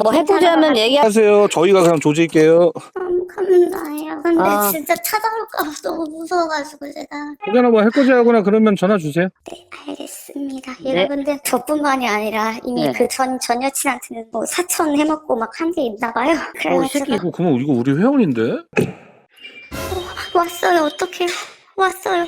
뭐 해코지하면 하세요. 저희가 그냥 조질게요. 감사해요. 근데 아. 진짜 찾아올까 봐 너무 무서워가지고 제가. 혹여나 뭐 해코지하거나 그러면 전화 주세요. 네, 알겠습니다. 네. 얘가 근데 저뿐만이 아니라 이미 네. 그 전 여친한테는 뭐 사천 해먹고 막 한 게 있나 봐요. 이 그래가지고 새끼 그러면 이거 우리 회원인데? 왔어요. 어떡해요. 왔어요.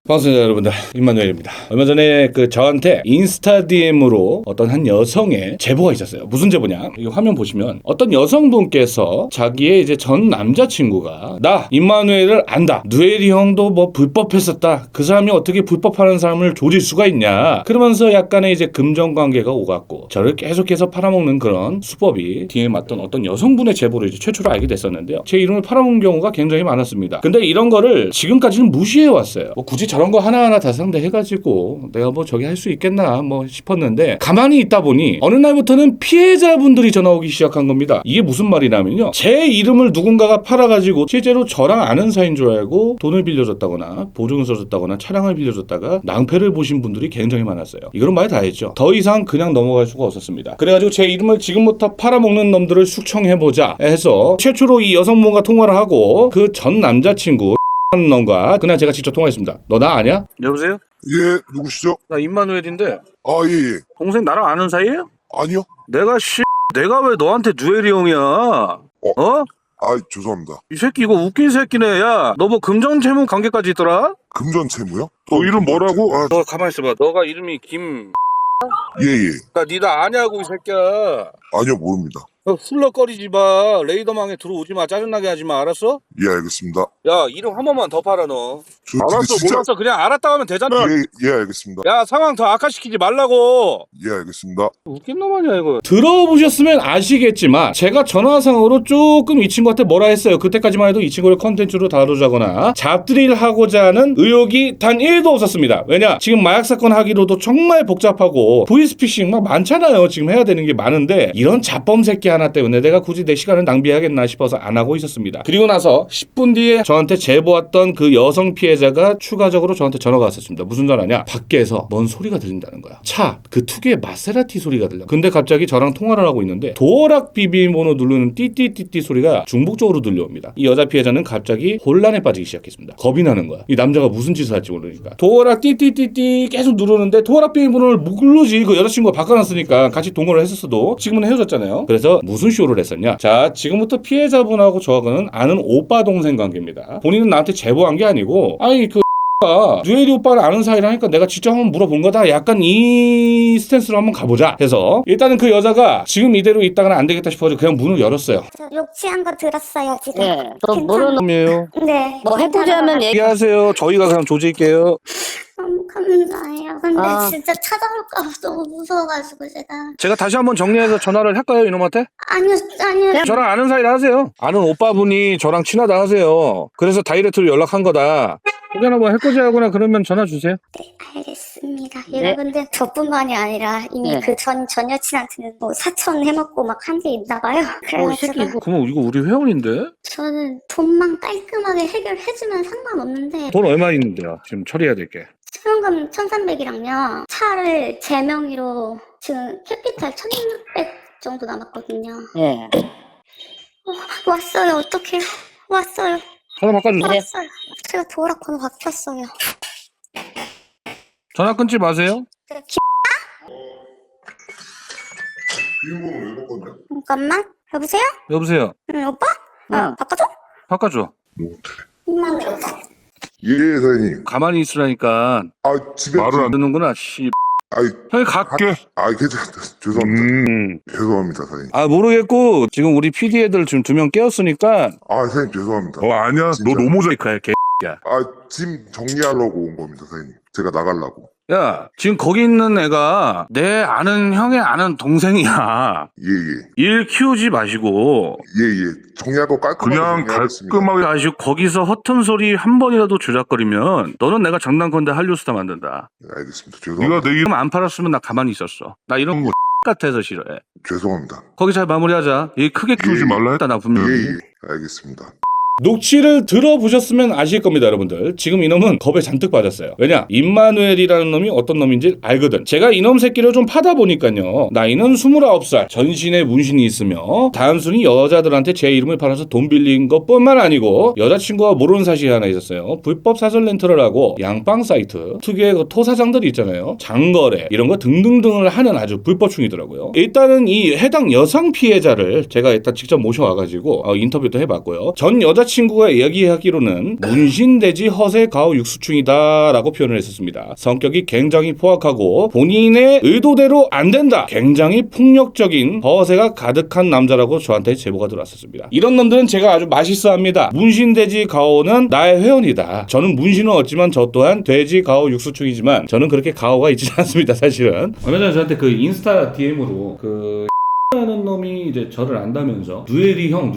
반갑습니다 여러분들, 임마누엘입니다. 얼마 전에 저한테 인스타 DM으로 어떤 한 여성의 제보가 있었어요. 무슨 제보냐, 이 화면 보시면 어떤 여성분께서 자기의 이제 전 남자친구가 나 임마누엘을 안다, 누에리 형도 뭐 불법했었다, 그 사람이 어떻게 불법하는 사람을 조질 수가 있냐, 그러면서 약간의 이제 금전관계가 오갔고 저를 계속해서 팔아먹는 그런 수법이 DM에 맞던 어떤 여성분의 제보를 이제 최초로 알게 됐었는데요. 제 이름을 팔아먹는 경우가 굉장히 많았습니다. 근데 이런 거를 지금까지는 무시해왔어요. 뭐 굳이 저런 거 하나하나 다 상대해가지고 내가 뭐 저기 할 수 있겠나 뭐 싶었는데, 가만히 있다 보니 어느 날부터는 피해자분들이 전화 오기 시작한 겁니다. 이게 무슨 말이냐면요, 제 이름을 누군가가 팔아가지고 실제로 저랑 아는 사이인 줄 알고 돈을 빌려줬다거나 보증을 써줬다거나 차량을 빌려줬다가 낭패를 보신 분들이 굉장히 많았어요. 이런 말 다 했죠. 더 이상 그냥 넘어갈 수가 없었습니다. 그래가지고 제 이름을 지금부터 팔아먹는 놈들을 숙청해보자 해서 최초로 이 여성분과 통화를 하고 그 전 남자친구 놈과 그날 제가 직접 통화했습니다. 너 나 아냐? 여보세요? 예, 누구시죠? 나 임마누엘인데 아, 예, 예. 동생 나랑 아는 사이예요? 아니요. 내가 왜 너한테 누에리 형이야? 어? 아, 죄송합니다. 이 새끼 이거 웃긴 새끼네. 야, 너 뭐 금전채무 관계까지 있더라? 금전채무요? 이름 뭐라고? 아, 너 가만히 있어봐. 너가 이름이 예, 예. 니 나 아냐고 이 새끼야. 아니요, 모릅니다. 훌렁거리지 마. 레이더망에 들어오지 마. 짜증나게 하지 마. 알았어? 예, 알겠습니다. 야, 이름 한 번만 더 팔아 너. 저 근데 진짜... 몰랐어. 그냥 알았다 하면 되잖아. 예, 알겠습니다. 야, 상황 더 악화시키지 말라고. 예, 알겠습니다. 웃긴 놈 아니야 이거. 들어보셨으면 아시겠지만 제가 전화상으로 조금 이 친구한테 뭐라 했어요. 그때까지만 해도 이 친구를 컨텐츠로 다루자거나 잡들이를 하고자 하는 의욕이 단 1도 없었습니다. 왜냐, 지금 마약 사건 하기로도 정말 복잡하고 보이스피싱 막 많잖아요. 지금 해야 되는 게 많은데 이런 잡범 새끼 하나 때문에 내가 굳이 내 시간을 낭비하겠나 싶어서 안 하고 있었습니다. 그리고 나서 10분 뒤에 저한테 제보 왔던 그 여성 피해자가 추가적으로 저한테 전화가 왔었습니다. 무슨 전화냐, 밖에서 뭔 소리가 들린다는 거야. 차 그 특유의 마세라티 소리가 들려. 근데 갑자기 저랑 통화를 하고 있는데 도어락 비밀번호 누르는 띠띠띠띠 소리가 중복적으로 들려옵니다. 이 여자 피해자는 갑자기 혼란에 빠지기 시작했습니다. 겁이 나는 거야. 이 남자가 무슨 짓을 할지 모르니까. 도어락 띠띠띠띠 계속 누르는데 도어락 비밀번호를 못 누르지. 그 여자친구가 바꿔놨으니까 같이 동거를 했었어도 지금은 헤어졌잖아요. 그래서 무슨 쇼를 했었냐, 자, 지금부터 피해자분하고 저하고는 아는 오빠 동생 관계입니다. 본인은 나한테 제보한 게 아니고, 아니 누에리 오빠를 아는 사이라니까 내가 직접 한번 물어본 거다, 약간 이 스탠스로 한번 가보자 해서 일단은 그 여자가 지금 이대로 있다가는 안 되겠다 싶어서 그냥 문을 열었어요. 저 욕취한 거 들었어요 지금. 네, 또 모르는 놈이에요. 네. 뭐 해코지하면 얘기하세요. 저희가 그냥 조질게요. 감사해요. 근데 아. 진짜 찾아올까 봐 너무 무서워가지고 제가. 제가 다시 한번 정리해서 전화를 할까요 이놈한테? 아니요. 저랑 아는 사이라 하세요. 아는 오빠분이 저랑 친하다 하세요. 그래서 다이렉트로 연락한 거다. 혹여나 뭐 해코지하거나 그러면 전화 주세요. 네, 알겠습니다. 얘가 네. 근데 저뿐만이 아니라 이미 네. 그 전 여친한테는 뭐 사천 해먹고 막 한 게 있나 봐요. 이 그래가지고 새끼 그러면 이거 우리 회원인데? 저는 돈만 깔끔하게 해결해주면 상관없는데 돈 얼마 있는데요? 지금 처리해야 될 게. 수령금 1,300이랑요. 차를 제 명의로 지금 캐피탈 1,600 정도 남았거든요. 예. 왔어요. 어떡해요. 왔어요. 전화 바꿔주세요. 왔어요. 제가 도어락 번호 바뀌었어요. 전화 끊지 마세요. 그래, 비밀번호 왜 바꿨냐? 잠깐만. 여보세요? 여보세요. 응, 오빠? 응. 바꿔줘? 바꿔줘. 이만 예, 사장님. 가만히 있으라니까. 아, 집에... 말을 안 듣는구나. 씨. 아이, 형이 갈게. 괜찮다. 죄송합니다. 죄송합니다, 사장님. 아, 모르겠고 지금 우리 PD 애들 지금 2명 깨웠으니까. 아, 사장님, 죄송합니다. 아니야. 진짜. 너 너무 잘해. 개. 아, 짐 정리하려고 온 겁니다, 사장님. 제가 나가려고. 야, 지금 거기 있는 애가 내 아는 형의 아는 동생이야. 예, 예. 일 키우지 마시고 예, 예. 정리할 거 깔끔하게 정리하겠습니다. 하시고 거기서 허튼 소리 한 번이라도 조작거리면 너는 내가 장난컨대 한류스타 만든다. 네, 알겠습니다. 죄송합니다. 내 이름 안 팔았으면 나 가만히 있었어. 나 이런 거 같아서 싫어해. 죄송합니다. 거기 잘 마무리하자. 얘 크게 키우지 말라 했다 나 예, 분명히. 예. 알겠습니다. 녹취를 들어보셨으면 아실 겁니다, 여러분들. 지금 이놈은 겁에 잔뜩 빠졌어요. 왜냐? 임마누엘이라는 놈이 어떤 놈인지 알거든. 제가 이놈 새끼를 좀 파다 보니까요. 나이는 29살, 전신에 문신이 있으며 단순히 여자들한테 제 이름을 팔아서 돈 빌린 것뿐만 아니고 여자친구가 모르는 사실이 하나 있었어요. 불법 사설 렌트를 하고 양빵 사이트, 특유의 그 토사장들이 있잖아요. 장거래 이런 거 등등등을 하는 아주 불법충이더라고요. 일단은 이 해당 여성 피해자를 제가 일단 직접 모셔와가지고 인터뷰도 해봤고요. 전 여자친구가 이야기하기로는 문신돼지 허세 가오 육수충이다라고 표현을 했었습니다. 성격이 굉장히 포악하고 본인의 의도대로 안 된다. 굉장히 폭력적인 허세가 가득한 남자라고 저한테 제보가 들어왔었습니다. 이런 놈들은 제가 아주 맛있어합니다. 문신돼지 가오는 나의 회원이다. 저는 문신은 없지만 저 또한 돼지 가오 육수충이지만 저는 그렇게 가오가 있지 않습니다. 사실은. 얼마 전에 저한테 그 인스타 DM으로 그 하는 놈이 이제 저를 안다면서 누에리 형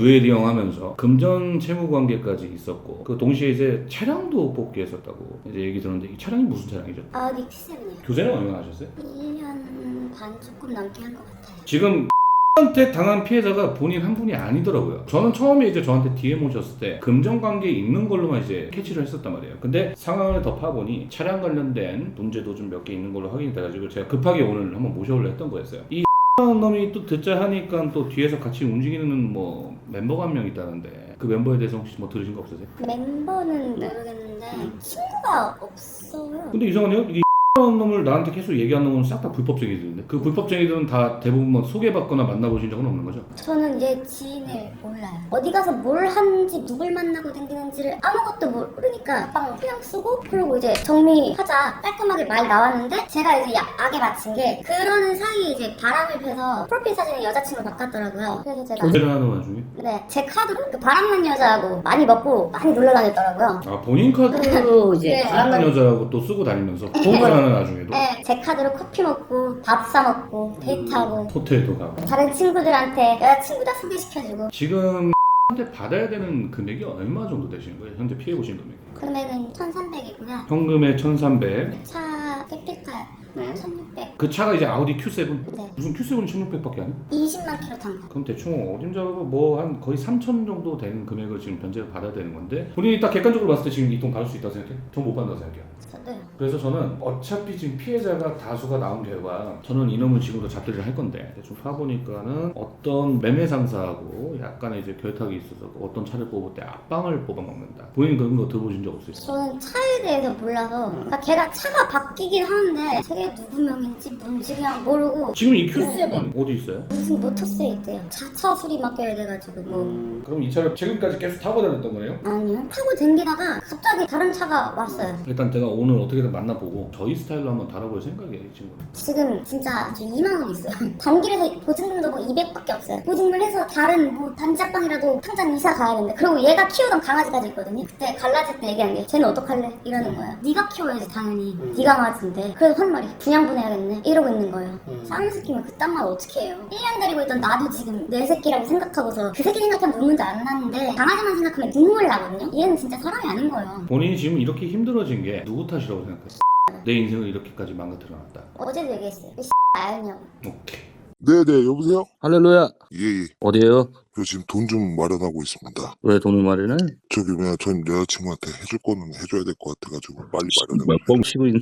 하면서 금전 채무 관계까지 있었고 그 동시에 이제 차량도 뽑기 했었다고 이제 얘기 들었는데 이 차량이 무슨 차량이죠? 아우디 Q7이요. 교세는 얼마나 하셨어요? 1년 반 조금 넘게 한 것 같아요. 지금 한테 당한 피해자가 본인 한 분이 아니더라고요. 저는 처음에 이제 저한테 DM 오셨을 때 금전 관계에 있는 걸로만 이제 캐치를 했었단 말이에요. 근데 상황을 더 파보니 차량 관련된 문제도 좀 몇 개 있는 걸로 확인이 돼가지고 제가 급하게 오늘 한번 모셔오려 했던 거였어요. 이 놈이 또 듣자 하니까 또 뒤에서 같이 움직이는 뭐 멤버가 한 명 있다는데 그 멤버에 대해서 혹시 뭐 들으신 거 없으세요? 멤버는 모르겠는데 친구가 없어요. 근데 이상하네요. 이 놈을 나한테 계속 얘기하는 놈은 싹 다 불법쟁이들인데 그 불법쟁이들은 다 대부분 뭐 소개받거나 만나보신 적은 없는 거죠? 저는 얘 지인을 몰라요. 어디 가서 뭘 하는지 누굴 만나고 다니는지를 아무것도 모르니까 빵 그냥 쓰고 그리고 이제 정리하자 깔끔하게 말 나왔는데 제가 이제 악에 맞힌 게 그러는 사이에 이제 바람을 펴서 프로필 사진을 여자친구로 바꿨더라고요. 그래서 제가 교제를 하는 와중에? 네, 제 카드로 그 바람난 여자하고 많이 먹고 많이 놀러 다녔더라고요. 아 본인 카드로 이제 네. 다른 여자하고 또 쓰고 다니면서 공부하는 와중에도 네, 제 카드로 커피 먹고 밥 사 먹고 데이트하고 호텔도 가고 다른 친구들한테 여자친구 다 소개시켜주고 지금 한테 받아야 되는 금액이 얼마 정도 되시는 거예요? 현재 피해 보신 금액? 금액은 1,300이고요. 현금에 1,300. 차 깨끗할 1,600. 그 차가 이제 아우디 Q7. 네. 무슨 Q7이 1,600밖에 안 해? 20만 킬로 탄 거. 그럼 대충 어딘가고 뭐 한 거의 3천 정도 되는 금액을 지금 변제를 받아야 되는 건데 본인이 딱 객관적으로 봤을 때 지금 이 돈 받을 수 있다고 생각해? 전 못 받는다고 생각해요. 저도요. 그래서 저는 어차피 지금 피해자가 다수가 나온 결과 저는 이놈을 지금도 잡기를 할 건데 대충 파보니까는 어떤 매매 상사하고 약간의 이제 결탁이 있어서 어떤 차를 뽑을 때 앞방을 뽑아먹는다. 본인 그런 거 들어보신 적 없으세요? 저는 차에 대해서 몰라서 그러니까 걔가 차가 바뀌긴 하는데 저게 누구 명인지 뭔지 그냥 모르고 지금 이 Q7 어디 있어요? 무슨 모터스에 있대요. 자차 수리 맡겨야 돼가지고 뭐 그럼 이 차를 지금까지 계속 타고 다녔던 거예요? 아니요. 타고 댕기다가 갑자기 다른 차가 왔어요. 일단 제가 오늘 어떻게든 만나보고 저희 스타일로 한번 다뤄볼 생각이에요, 이 친구는. 지금 진짜 저 2만 원 있어요. 단길에서 보증금도 뭐 200밖에 없어요. 보증금을 해서 다른 뭐 단짝방이라도 당장 이사 가야 되는데 그리고 얘가 키우던 강아지까지 있거든요. 그때 갈라질 때 얘기한 게 쟤는 어떡할래? 이러는 거예요. 네가 키워야지 당연히. 네가 강아지인데. 그래서 한 말이 분양분해야겠네. 이러고 있는 거예요. 쌍 새끼면 그딴 말 어떻게 해요? 1년 데리고 있던 나도 지금 내 새끼라고 생각하고서 그 새끼 생각하면 눈물도 안 나는데 강아지만 생각하면 눈물 나거든요. 얘는 진짜 사람이 아닌 거예요. 본인이 지금 이렇게 힘들어진 게 누구 탓이라고 생각했어? 내 인생을 이렇게까지 망가뜨려놨다. 어제도 얘기했어요. 아였냐고. 오케이. 네네, 여보세요? 할렐루야. 예. 어디에요? 저 지금 돈 좀 마련하고 있습니다. 왜 돈을 마련해? 저기 그냥 전 여자친구한테 해줄 거는 해줘야 될 것 같아가지고 빨리 마련해. 몇번 치고 있네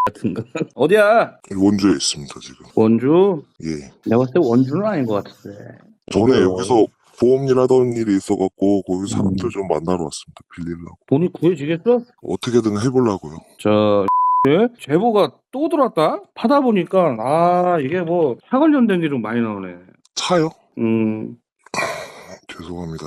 같은 거. 어디야? 원주에 있습니다 지금. 원주? 예. 내가 봤을 때 원주는 아닌 것 같은데. 전에 여기서 보험일 하던 일이 있어갖고 거기 사람들 좀 만나러 왔습니다. 빌리려고. 돈이 구해지겠어? 어떻게든 해보려고요. 저 제보가 또 들어왔다? 파다 보니까 이게 뭐 차 관련된 게 좀 많이 나오네. 차요? 음. 죄송합니다.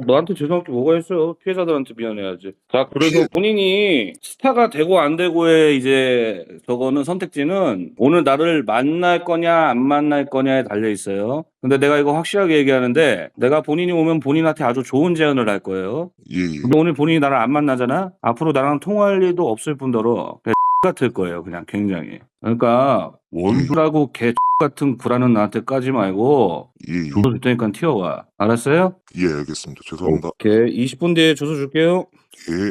너한테 죄송할 게 뭐가 있어요? 피해자들한테 미안해야지. 자, 그래서 피해- 본인이 스타가 되고 안 되고의 이제 저거는 선택지는 오늘 나를 만날 거냐 안 만날 거냐에 달려 있어요. 근데 내가 이거 확실하게 얘기하는데 내가 본인이 오면 본인한테 아주 좋은 제안을 할 거예요. 예. 근데 오늘 본인이 나를 안 만나잖아? 앞으로 나랑 통화할 일도 없을 뿐더러 개 같을 거예요. 그냥 굉장히. 그러니까 원수라고 개 같은 구라는 나한테 까지 말고 예. 주소 줄 테니까 튀어와. 알았어요? 예, 알겠습니다. 죄송합니다. 오케이. 20분 뒤에 주소 줄게요. 예.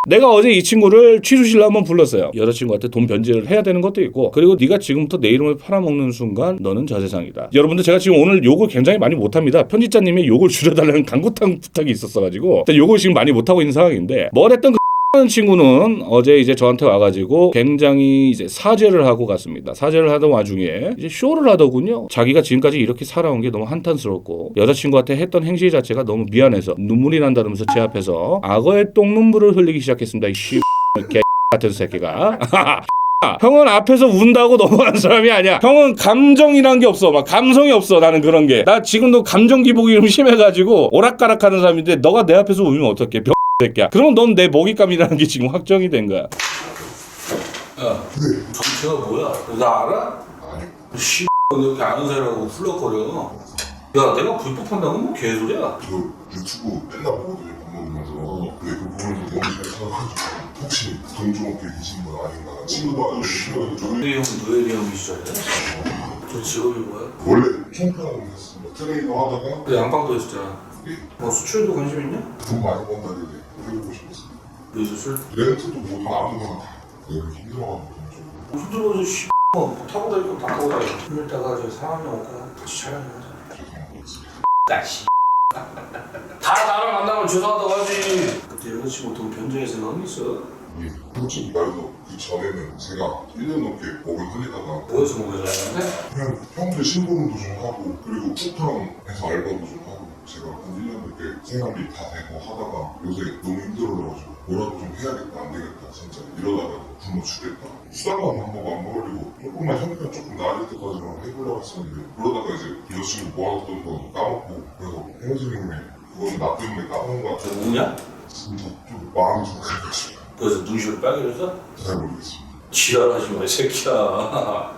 내가 어제 이 친구를 취조실로 한번 불렀어요. 여자친구한테 돈 변제를 해야 되는 것도 있고, 그리고 네가 지금부터 내 이름을 팔아먹는 순간 너는 저 세상이다. 여러분들 제가 지금 오늘 욕을 굉장히 많이 못합니다. 편집자님이 욕을 줄여달라는 강구탕 부탁이 있었어가지고 일단 욕을 지금 많이 못하고 있는 상황인데, 뭐랬던 하는 친구는 어제 이제 저한테 와가지고 굉장히 이제 사죄를 하고 갔습니다. 사죄를 하던 와중에 이제 쇼를 하더군요. 자기가 지금까지 이렇게 살아온 게 너무 한탄스럽고 여자친구한테 했던 행실 자체가 너무 미안해서 눈물이 난다면서 제 앞에서 악어의 똥눈물을 흘리기 시작했습니다. 이 개 같은 새끼가. 형은 앞에서 운다고 넘어가는 사람이 아니야. 형은 감정이란 게 없어. 막 감성이 없어. 나는 그런 게. 나 지금도 감정 기복이 좀 심해가지고 오락가락하는 사람인데 너가 내 앞에서 울면 어떡해. 새끼야. 그러면 넌 내 먹잇감이라는 게 지금 확정이 된 거야. 야, 정체가 뭐야? 나 알아? 아니. 씨, 이렇게 아는 사람하고 훌렁거려. 야, 내가 불법한다고 뭐 개소리야? 저 유튜브 맨날 보거든요. 밥 먹으면서. 근데 그 부분을 너무 잘 찾아가지고 혹시 동종업계 계신 분 아닌가? 친구도 아주 싫어요. 노예리 형, 노예리 형이 시절이야? 저 직업이 뭐야? 원래 총평을 했습니다. 트레이너 하다가 그 양빵도 했었잖아. 뭐 수출도 관심 있냐? 돈 많이 번다길래 해보고 싶었어요. 왜 수출? 렌트도 뭐 아무거나 다 내가 힘들어가지고 좀 힘들어서 씨, 뭐 타고 다니고 다 타고 다니고. 좀 이따가 저 상암역 올까? 같이 촬영해야지. 나 씨. 다 나랑 만나면 죄송하다고 하지. 그때 여자친구 돈 변제할 생각은 있어? 예, 솔직히 말해서 그 전에는 제가 1년 넘게 먹을 흘리다가 뭐해서 먹여줘야 하는데? 그냥 형들 심부름도 좀 하고 그리고 쿠팡에서 알바도 좀 하고 제가 한 1년 넘게 생활비 다 대고 하다가 요새 너무 힘들어져가지고 뭐라도 좀 해야겠다 안 되겠다 진짜 이러다가 굶어 죽겠다 수다만 한번 안 먹으려고 조금만 형편 조금 나아질 때까지만 해보려고 했었는데 그러다가 이제 여자친구 모아뒀던 거 까먹고 그래서 헤어지는 게 그건 나 때문에 까먹은 거 같아요. 우냐? 진짜 좀 마음이 좀 그래가지고 그래서 눈시울 빨개졌어? 잘 모르겠습니다. 지랄하지 마, 이 새끼야.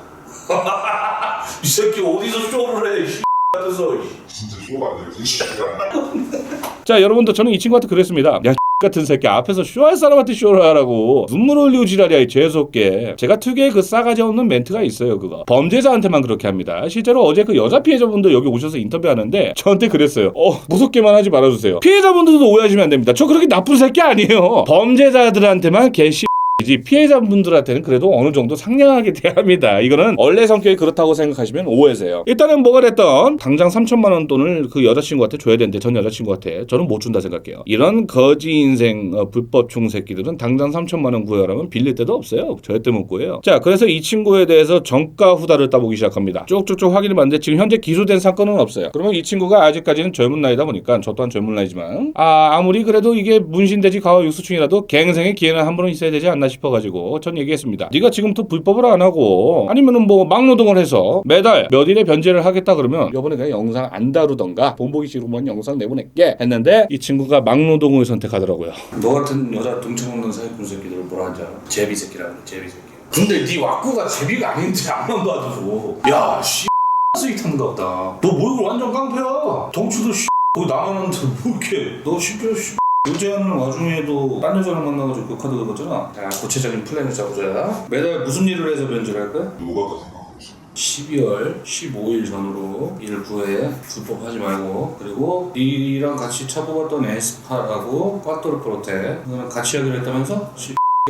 이 새끼 어디서 쇼를 해, 이 같아서. 진짜 쇼가 안 돼요. 진짜. 자, 여러분들 저는 이 친구한테 그랬습니다. 야, 같은 새끼 앞에서 쇼할 사람한테 쇼를 하라고. 눈물 흘리고 지랄이야, 이 재수없게. 제가 특유의 그 싸가지 없는 멘트가 있어요, 그거. 범죄자한테만 그렇게 합니다. 실제로 어제 그 여자 피해자분들 여기 오셔서 인터뷰하는데 저한테 그랬어요. 무섭게만 하지 말아주세요. 피해자분들도 오해하시면 안 됩니다. 저 그렇게 나쁜 새끼 아니에요. 범죄자들한테만 개씨 이제 피해자분들한테는 그래도 어느 정도 상냥하게 대합니다. 이거는 원래 성격이 그렇다고 생각하시면 오해세요. 일단은 뭐가 됐던 당장 3천만 원 돈을 그 여자친구한테 줘야 되는데 전 여자친구한테 저는 못 준다 생각해요. 이런 거지 인생 불법충 새끼들은 당장 3천만 원 구해라면 빌릴 데도 없어요. 절대 못 구해요. 자, 그래서 이 친구에 대해서 정가 후다를 따보기 시작합니다. 쭉쭉쭉 확인을 봤는데 지금 현재 기소된 사건은 없어요. 그러면 이 친구가 아직까지는 젊은 나이다 보니까 저 또한 젊은 나이지만 아무리 그래도 이게 문신돼지 가와 육수충이라도 갱생의 기회는 한 번은 있어야 되지 않나 싶어가지고 전 얘기했습니다. 네가 지금부터 불법을 안 하고 아니면은 뭐 막노동을 해서 매달 몇 일에 변제를 하겠다 그러면 이번에 그냥 영상 안 다루던가 본보기 싫으면 영상 내보낼게 했는데 이 친구가 막노동을 선택하더라고요. 너 같은 여자 등쳐먹는 사기꾼 새끼들을 뭐라 하는지 알아? 제비 새끼라고 그래. 제비 새끼. 근데 네 왁구가 제비가 아닌데 안만 봐도 야 씨 스윗 하는 것 같다. 너 모욕을 완전 깡패야. 덩치도 씨 거기 나가는데 뭐 이렇게 너 심지어 씨 유죄하는 와중에도 딴 여자를 만나가지고 그 카드 긁었잖아. 자, 구체적인 플랜을 짜보자. 매달 무슨 일을 해서 변제를 할 거야? 누가 다 생각하고 있어요. 12월 15일 전으로 일을 구해. 불법하지 말고. 그리고 니랑 같이 차 뽑았던 에스파라고 꽈토르 프로테 너는 같이 하기로 했다면서?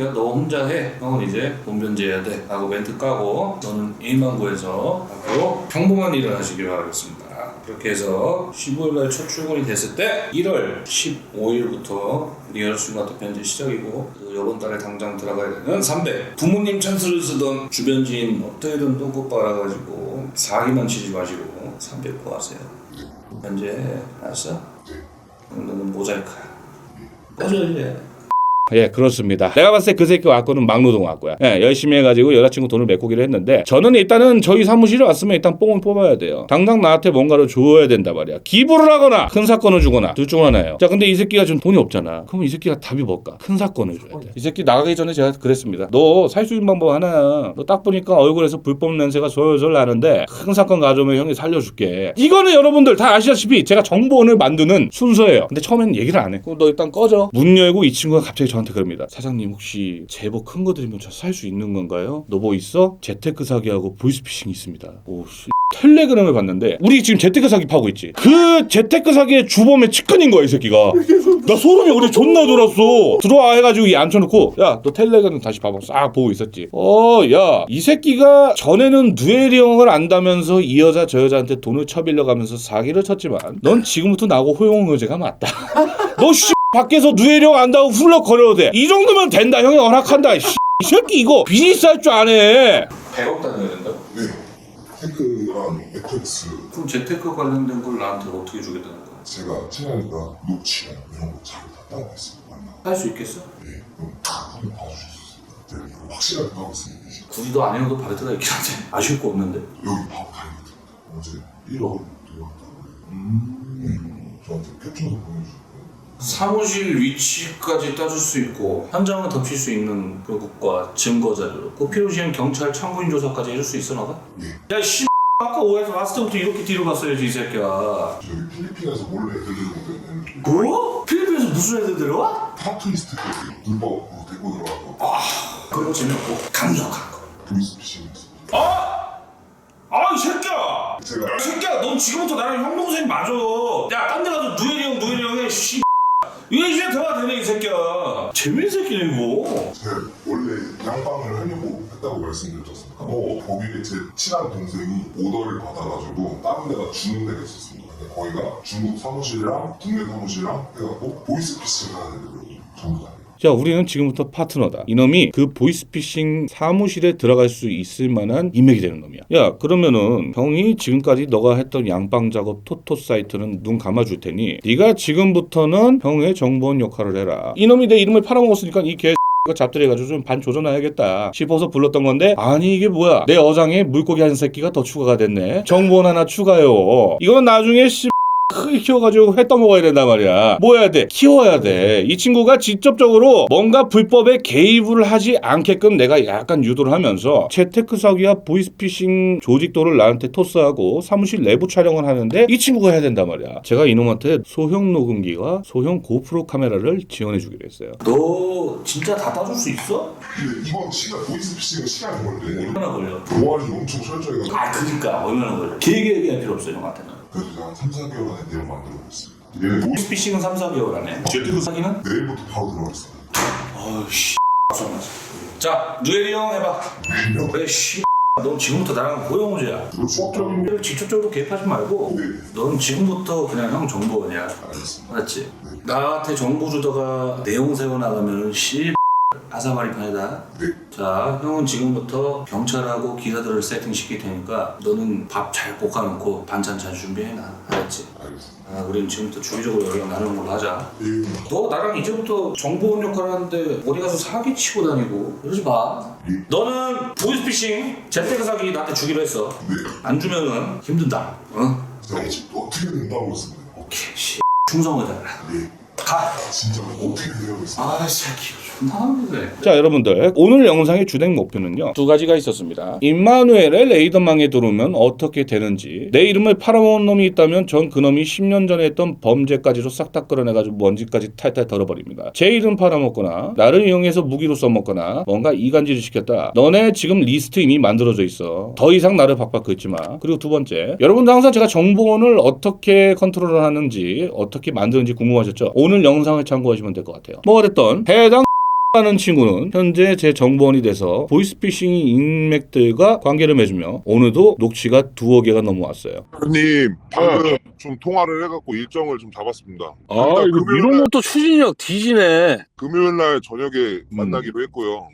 야, 너 혼자 해. 형은 이제 돈 변제해야 돼. 라고 멘트 까고 너는 1만 구해서 앞으로 평범한 일을 하시길 바라겠습니다. 그렇게 해서 15일날 첫 출근이 됐을 때 1월 15일부터 네 여자친구한테 변제 시작이고 그리고 이번 달에 당장 들어가야 되는 300 부모님 찬스를 쓰던 주변 지인 어떻게든 똥꼬 빨아가지고 사기만 치지 마시고 300 구하세요. 변제 알았어? 그럼 너는 모자이크야. 꺼져 이제. 예, 그렇습니다. 내가 봤을 때 그 새끼 왔고는 막노동 왔고요. 예, 열심히 해가지고 여자친구 돈을 메꾸기로 했는데 저는 일단은 저희 사무실에 왔으면 일단 뽕을 뽑아야 돼요. 당장 나한테 뭔가를 줘야 된단 말이야. 기부를 하거나 큰 사건을 주거나 둘 중 하나예요. 자, 근데 이 새끼가 지금 돈이 없잖아. 그럼 이 새끼가 답이 뭘까? 큰 사건을 줘야 돼. 이 새끼 나가기 전에 제가 그랬습니다. 너 살 수 있는 방법 하나야. 너 딱 보니까 얼굴에서 불법 냄새가 솔솔 나는데 큰 사건 가져오면 형이 살려줄게. 이거는 여러분들 다 아시다시피 제가 정보원을 만드는 순서예요. 근데 처음에는 얘기를 안 해. 그럼 너 일단 꺼져. 문 열고 이 친구가 갑자기 저한테 그럽니다. 사장님 혹시 제보 큰 거 드리면 저 살 수 있는 건가요? 너 뭐 있어? 재테크 사기하고 보이스피싱 있습니다. 오 텔레그램을 봤는데 우리 지금 재테크 사기 파고 있지. 그 재테크 사기의 주범의 측근인 거야 이 새끼가. 나 소름이 우리 존나 돋았어. 들어와 해가지고 이 앉혀놓고 야 너 텔레그램 다시 봐봐. 싹 보고 있었지. 야 이 새끼가 전에는 누에리형을 안다면서 이 여자 저 여자한테 돈을 쳐빌려가면서 사기를 쳤지만 넌 지금부터 나하고 호용의제가 맞다. 너 씨 밖에서 누에리형 안다고 훌럭거려도 돼. 이 정도면 된다. 형이 허락한다. 이 새끼 이거 비즈니스 할 줄 아네. 100억 단위가 된다고? 네. 테크랑 FX 그럼 재테크 관련된 걸 나한테 어떻게 주겠다는 거야? 제가 친하니까 녹취랑 이런 거 잘 다 따라했어요. 할 수 있겠어? 네. 그럼 한번 봐주실 수 있어요. 제가 이거 확실하게 하고 있으니까 굳이 너 안 해도 바레트가 있긴 한데 아쉬울 거 없는데. 여기 바로 가야겠다. 어제 1억 들어갔다고 저한테 캡처도 보내주고 사무실 위치까지 따줄 수 있고 현장을 덮칠 수 있는 결국과 증거 자료로 꼭 필요시엔 경찰 참고인 조사까지 해줄 수 있어 너가? 네. 야 씨 아까 오해에서 왔을 때부터 이렇게 뒤로 갔어야지 이 새끼야. 저기 필리핀에서 몰래 애들 데리고 오는 뭐? 필리핀에서 무슨 애들 들어와? 타투이스트까지 불법으로 데리고 들어가서 그거 재미없고 강력한 거. 보이스피싱이었어요. 이 새끼야! 제가 이 새끼야 넌 지금부터 나랑 형 동생 맞아. 야 딴 데 가서 누에리 형 해 씨. 이게 이제 대화 되네 이 새끼야. 재밌는 새끼네 이거. 제가 원래 양방을 하려고 했다고 말씀드렸었습니다. 거기에 제 친한 동생이 오더를 받아가지고 다른 데가 주는 데가 있었습니다. 근데 거기가 중국 사무실이랑 국내 사무실이랑 해갖고 보이스피싱 하는 애들이거든요. 전부 다. 자, 우리는 지금부터 파트너다. 이놈이 그 보이스피싱 사무실에 들어갈 수 있을 만한 인맥이 되는 놈이야. 야, 그러면은 형이 지금까지 너가 했던 양빵 작업 토토 사이트는 눈 감아줄 테니 네가 지금부터는 형의 정보원 역할을 해라. 이놈이 내 이름을 팔아먹었으니까 이 개 이거 잡들해가지고 좀 반 조져놔야겠다 싶어서 불렀던 건데 아니 이게 뭐야 내 어장에 물고기 한 새끼가 더 추가가 됐네. 정보원 하나 추가요. 이건 나중에 크게 키워가지고 회 떠먹어야 된단 말이야. 뭐 해야 돼? 키워야 돼. 이 친구가 직접적으로 뭔가 불법에 개입을 하지 않게끔 내가 약간 유도를 하면서 재테크 사기와 보이스피싱 조직도를 나한테 토스하고 사무실 내부 촬영을 하는데 이 친구가 해야 된단 말이야. 제가 이놈한테 소형 녹음기와 소형 고프로 카메라를 지원해주기로 했어요. 너 진짜 다 따줄 수 있어? 근데 이번 보이스피싱은 시간이 걸려. 얼마나 걸려? 보안이 엄청 철저해가지고 그러니까 얼마나 걸려? 길게 얘기할 필요 없어 형한테는. 그래서 한 3, 4개월 안에 내용 만들고 있습니다. 얘네 보이스피싱은 3, 4개월 안에. 재테크 사기는? 내일부터 바로 들어가겠습니다. 어이씨 자 누에리 형 해봐. 그래 씨. 넌 지금부터 나랑 호영호제야. 그리고 수학적인 직접적으로 개입하지 말고 네. 넌 지금부터 그냥 형 정보원이야. 알겠습니다. 맞지? 나한테 정보 주다가 내용 세워나가면 씨 아사마리 판이다. 네. 자 형은 지금부터 경찰하고 기사들을 세팅시킬 테니까 너는 밥 잘 볶아놓고 반찬 잘 준비해놔. 알았지? 알겠습니다. 우린 지금부터 주기적으로 연락 나누는 걸로 하자. 예. 너 나랑 이제부터 정보원 역할 하는데 어디 가서 사기 치고 다니고 이러지 마. 너는 보이스피싱 재테크 사기 나한테 주기로 했어. 네. 안 주면은 힘든다. 응? 제가 또 어떻게 된다고 했습니다. 오케이. 씨. 충성을 다해라. 네. 가. 진짜 어떻게 되라고 했습니다. 아 새끼 존나 하는데. 자, 여러분들 오늘 영상의 주된 목표는요 두 가지가 있었습니다. 임마누엘의 레이더망에 들어오면 어떻게 되는지, 내 이름을 팔아먹은 놈이 있다면 전 그 놈이 10년 전에 했던 범죄까지도 싹 다 끌어내가지고 먼지까지 탈탈 덜어버립니다. 제 이름 팔아먹거나 나를 이용해서 무기로 써먹거나 뭔가 이간질을 시켰다. 너네 지금 리스트 이미 만들어져 있어. 더 이상 나를 박박 긁지 마. 그리고 두 번째, 여러분도 항상 제가 정보원을 어떻게 컨트롤을 하는지 어떻게 만드는지 궁금하셨죠? 오늘 영상을 참고하시면 될 것 같아요. 뭐가 됐던 해당 라는 친구는 현재 제 정보원이 돼서 보이스피싱 인맥들과 관계를 맺으며 오늘도 녹취가 2억 개가 넘어왔어요. 님 방금 좀 통화를 해갖고 일정을 좀 잡았습니다. 아, 이거 이런 것도 추진력 뒤지네. 금요일날 저녁에 만나기로 했고요.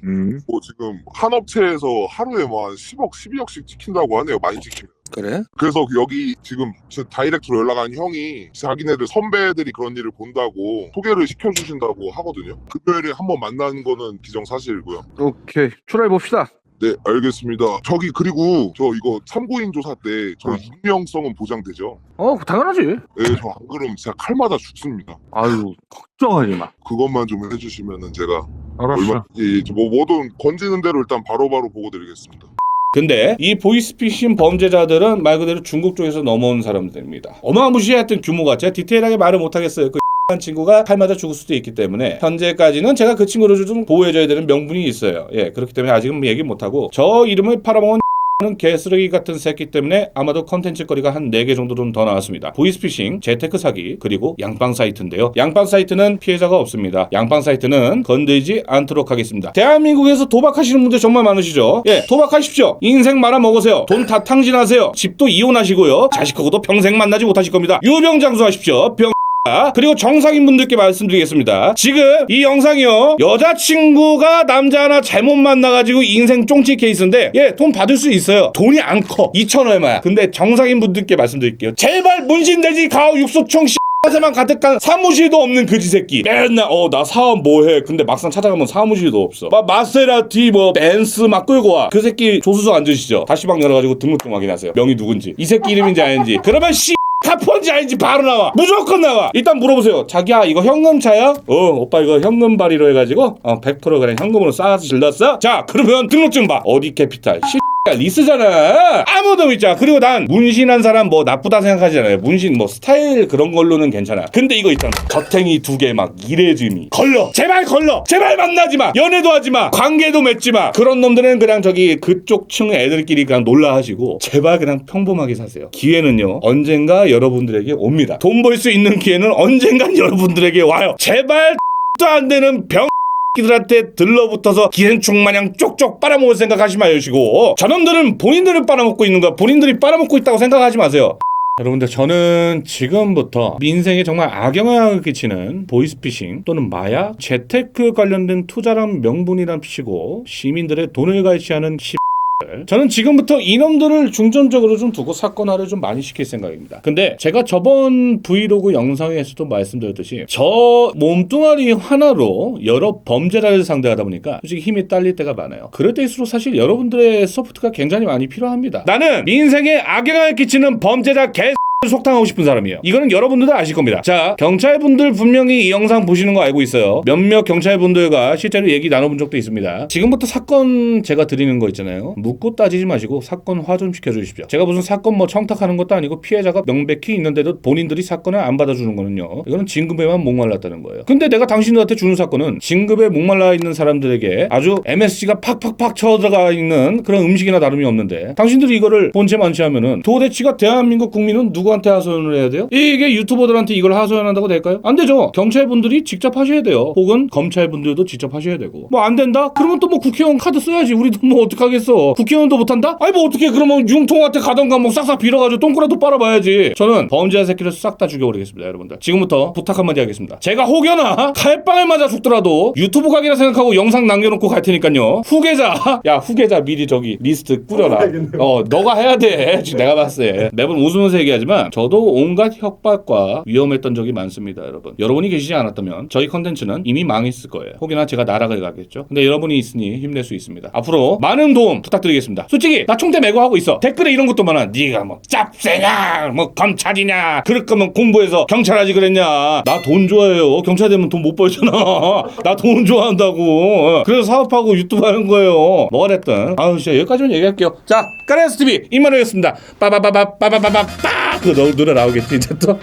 뭐 지금 한 업체에서 하루에 뭐 한 10억, 12억씩 찍힌다고 하네요. 많이 찍히면. 그래? 그래서 여기 지금 제 다이렉트로 연락한 형이 자기네들 선배들이 그런 일을 본다고 소개를 시켜주신다고 하거든요. 금요일에 한번 만나는 거는 기정사실이고요. 오케이. 출발해 봅시다. 네, 알겠습니다. 저기 그리고 저 이거 참고인 조사 때 저 익명성은 보장되죠? 당연하지. 네, 저 안 그러면 제가 칼마다 죽습니다. 아유, 걱정하지 마. 그것만 좀 해주시면은 제가 알았어. 뭐든 건지는 대로 일단 바로바로 보고 드리겠습니다. 근데 이 보이스피싱 범죄자들은 말 그대로 중국 쪽에서 넘어온 사람들입니다. 어마무시했던 규모가 제가 디테일하게 말을 못하겠어요. 그 한 친구가 칼 맞아 죽을 수도 있기 때문에 현재까지는 제가 그 친구를 좀 보호해줘야 되는 명분이 있어요. 예, 그렇기 때문에 아직은 얘기 못하고 저 이름을 팔아먹은 는 개쓰레기 같은 새끼 때문에 아마도 컨텐츠 거리가 한 4개 정도는 더 나왔습니다. 보이스피싱, 재테크 사기, 그리고 양빵 사이트인데요. 양빵 사이트는 피해자가 없습니다. 양빵 사이트는 건들지 않도록 하겠습니다. 대한민국에서 도박하시는 분들 정말 많으시죠? 예, 도박하십시오. 인생 말아먹으세요. 돈 다 탕진하세요. 집도 이혼하시고요. 자식하고도 평생 만나지 못하실 겁니다. 유병장수하십시오. 그리고 정상인 분들께 말씀드리겠습니다. 지금 이 영상이요, 여자친구가 남자 하나 잘못 만나가지고 인생 쫑치 케이스인데, 예, 돈 받을 수 있어요. 돈이 안 커. 2천 얼마야. 근데 정상인 분들께 말씀드릴게요. 제발 문신돼지 가오 육소총 세만 가득한 사무실도 없는 그지 새끼. 맨날 나 사업 뭐해. 근데 막상 찾아가면 사무실도 없어. 막 마세라티 뭐 벤스 막 끌고 와. 그 새끼 조수석 앉으시죠. 다시방 열어가지고 등록증 확인하세요. 명의 누군지, 이 새끼 이름인지 아닌지. 그러면 카폰지 아닌지 바로 나와. 무조건 나와. 일단 물어보세요. 자기야, 이거 현금차야? 오빠 이거 현금 발의로 해가지고 100% 그냥 현금으로 싸서 질렀어? 자, 그러면 등록증 봐. 어디 캐피탈 리스잖아. 아무도 믿자. 그리고 난 문신한 사람 뭐 나쁘다 생각하잖아요. 문신 뭐 스타일 그런 걸로는 괜찮아. 근데 이거 있잖아. 겉탱이 2개 막 이래짐이 걸러. 제발 걸러. 제발 만나지 마. 연애도 하지 마. 관계도 맺지 마. 그런 놈들은 그냥 저기 그쪽 층 애들끼리 그냥 놀라 하시고 제발 그냥 평범하게 사세요. 기회는요, 언젠가 여러분들에게 옵니다. 돈 벌 수 있는 기회는 언젠간 여러분들에게 와요. 제발 도 안 되는 병 들한테 들러붙어서 기생충 마냥 쪽쪽 빨아먹을 생각하지 마시고, 저놈들은 본인들을 빨아먹고 있는 거야. 본인들이 빨아먹고 있다고 생각하지 마세요. 여러분들, 저는 지금부터 민생에 정말 악영향을 끼치는 보이스피싱 또는 마약, 재테크 관련된 투자란 명분이란 피시고 시민들의 돈을 갈취하는 저는 지금부터 이놈들을 중점적으로 좀 두고 사건화를 좀 많이 시킬 생각입니다. 근데 제가 저번 브이로그 영상에서도 말씀드렸듯이 저 몸뚱아리 하나로 여러 범죄자를 상대하다 보니까 솔직히 힘이 딸릴 때가 많아요. 그럴 때일수록 사실 여러분들의 서포트가 굉장히 많이 필요합니다. 나는 민생에 악영향을 끼치는 범죄자 속탕하고 싶은 사람이에요. 이거는 여러분들도 아실 겁니다. 자, 경찰분들 분명히 이 영상 보시는 거 알고 있어요. 몇몇 경찰분들과 실제로 얘기 나눠본 적도 있습니다. 지금부터 사건 제가 드리는 거 있잖아요. 묻고 따지지 마시고 사건화 좀 시켜주십시오. 제가 무슨 사건 뭐 청탁하는 것도 아니고 피해자가 명백히 있는데도 본인들이 사건을 안 받아주는 거는요, 이거는 진급에만 목말랐다는 거예요. 근데 내가 당신들한테 주는 사건은 진급에 목말라 있는 사람들에게 아주 MSG가 팍팍팍 쳐들어가 있는 그런 음식이나 다름이 없는데, 당신들이 이거를 본체 만취하면은 도대체가 대한민국 국민은 누구한테 하소연을 해야 돼요? 이게 유튜버들한테 이걸 하소연한다고 될까요? 안 되죠. 경찰분들이 직접 하셔야 돼요. 혹은 검찰분들도 직접 하셔야 되고. 뭐 안 된다? 그러면 또 뭐 국회의원 카드 써야지. 우리도 뭐 어떡하겠어. 국회의원도 못한다? 아니 뭐 어떻게, 그러면 융통한테 가던가 뭐 싹싹 빌어가지고 똥꼬라도 빨아봐야지. 저는 범죄자 새끼를 싹 다 죽여버리겠습니다. 여러분들, 지금부터 부탁 한마디 하겠습니다. 제가 혹여나 칼빵을 맞아 죽더라도 유튜브 각이라 생각하고 영상 남겨놓고 갈 테니까요, 후계자, 야 후계자 미리 저기 리스트 꾸려라. 너가 해야 돼. 지금 내가 봤을 때 매번 웃으면서 얘기하지만 저도 온갖 협박과 위험했던 적이 많습니다. 여러분이 계시지 않았다면 저희 컨텐츠는 이미 망했을 거예요. 혹여나 제가 나락을 가겠죠. 근데 여러분이 있으니 힘낼 수 있습니다. 앞으로 많은 도움 부탁드리겠습니다. 솔직히 나 총대 메고 하고 있어. 댓글에 이런 것도 많아. 네가 뭐 짭새냐, 뭐 검찰이냐, 그럴 거면 공부해서 경찰하지 그랬냐. 나 돈 좋아해요. 경찰 되면 돈 못 벌잖아. 나 돈 좋아한다고. 그래서 사업하고 유튜브 하는 거예요. 뭐가 됐든. 아유 진짜 여기까지만 얘기할게요. 자, 까레스TV 임마누였습니다. 빠바바바바바바바. 그 노래 나오겠지 이제 또.